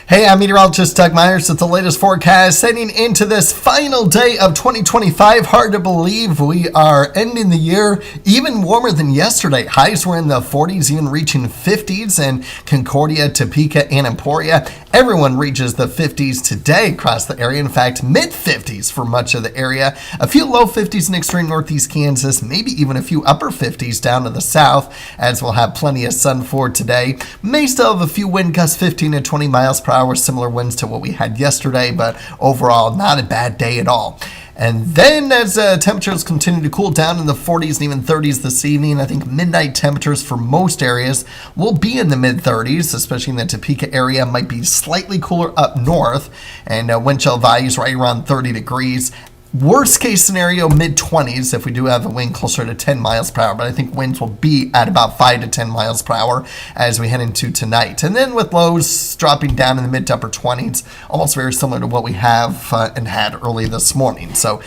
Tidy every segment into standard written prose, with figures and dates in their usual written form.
Hey, I'm meteorologist Doug Myers with the latest forecast heading into this final day of 2025. Hard to believe we are ending the year even warmer than yesterday. Highs were in the 40s, even reaching 50s in Concordia, Topeka, and Emporia. Everyone reaches the 50s today across the area. In fact, mid-50s for much of the area. A few low 50s in extreme northeast Kansas, maybe even a few upper 50s down to the south, as we'll have plenty of sun for today. May still have a few wind gusts, 15 to 20 miles per hour, similar winds to what we had yesterday, but overall not a bad day at all. And then as temperatures continue to cool down in the 40s and even 30s this evening, I think midnight temperatures for most areas will be in the mid-30s, especially in the Topeka area. Might be slightly cooler up north, and wind chill values right around 30 degrees. Worst case scenario, mid-20s if we do have a wind closer to 10 miles per hour, but I think winds will be at about 5 to 10 miles per hour as we head into tonight. And then with lows dropping down in the mid to upper 20s, almost very similar to what we have and had early this morning. So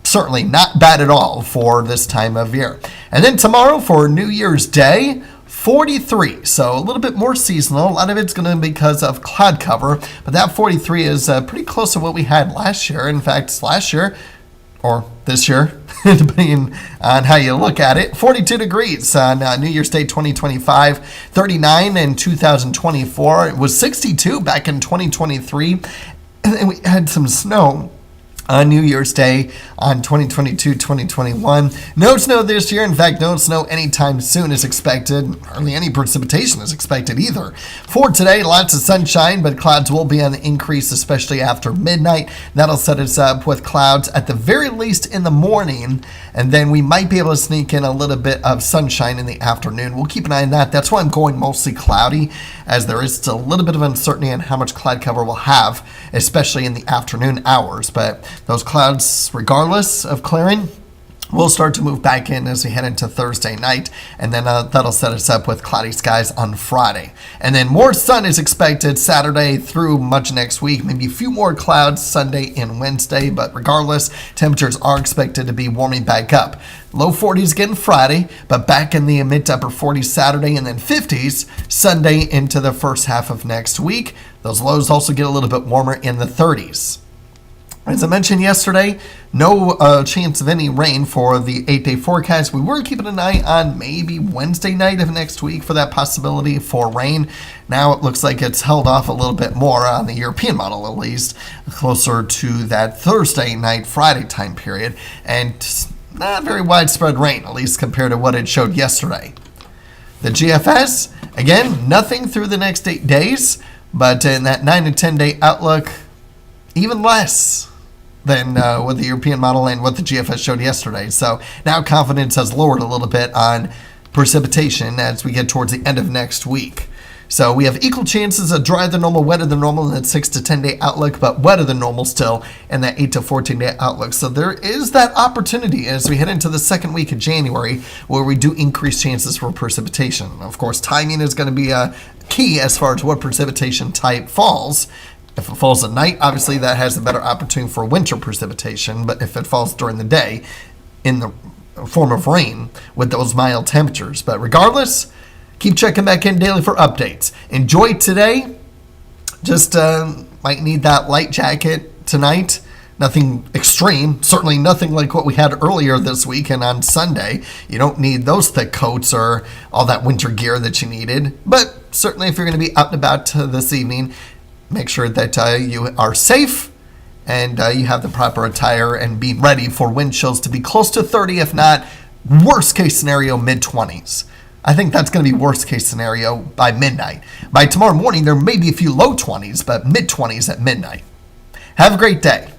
certainly not bad at all for this time of year. And then tomorrow for New Year's Day, 43, so a little bit more seasonal. A lot of it's going to be because of cloud cover, but that 43 is pretty close to what we had last year. In fact, last year, or this year, depending on how you look at it, 42 degrees on New Year's Day 2025, 39 in 2024. It was 62 back in 2023, and then we had some snow on New Year's Day on 2022-2021. No snow this year. In fact, no snow anytime soon is expected. Hardly any precipitation is expected either. For today, lots of sunshine, but clouds will be on the increase, especially after midnight. That'll set us up with clouds at the very least in the morning, and then we might be able to sneak in a little bit of sunshine in the afternoon. We'll keep an eye on that. That's why I'm going mostly cloudy, as there is still a little bit of uncertainty on how much cloud cover we'll have, especially in the afternoon hours. But those clouds, regardless of clearing, will start to move back in as we head into Thursday night, and then that'll set us up with cloudy skies on Friday. And then more sun is expected Saturday through much next week, maybe a few more clouds Sunday and Wednesday, but regardless, temperatures are expected to be warming back up. Low 40s again Friday, but back in the mid to upper 40s Saturday, and then 50s Sunday into the first half of next week. Those lows also get a little bit warmer in the 30s. As I mentioned yesterday, no chance of any rain for the 8-day forecast. We were keeping an eye on maybe Wednesday night of next week for that possibility for rain. Now it looks like it's held off a little bit more on the European model, at least, closer to that Thursday night, Friday time period. And not very widespread rain, at least compared to what it showed yesterday. The GFS, again, nothing through the next 8 days, but in that 9 to 10 day outlook, even less than what the European model and what the GFS showed yesterday. So now confidence has lowered a little bit on precipitation as we get towards the end of next week. So we have equal chances of drier than normal, wetter than normal in that 6 to 10 day outlook, but wetter than normal still in that 8 to 14 day outlook. So there is that opportunity as we head into the second week of January where we do increase chances for precipitation. Of course, timing is going to be a key as far as what precipitation type falls. If it falls at night, obviously that has a better opportunity for winter precipitation, but if it falls during the day in the form of rain with those mild temperatures. But regardless, keep checking back in daily for updates. Enjoy today. Just might need that light jacket tonight. Nothing extreme, certainly nothing like what we had earlier this week and on Sunday. You don't need those thick coats or all that winter gear that you needed. But certainly if you're going to be out and about this evening, make sure that you are safe and you have the proper attire and be ready for wind chills to be close to 30, if not worst case scenario, mid-20s. I think that's going to be worst case scenario by midnight. By tomorrow morning, there may be a few low 20s, but mid-20s at midnight. Have a great day.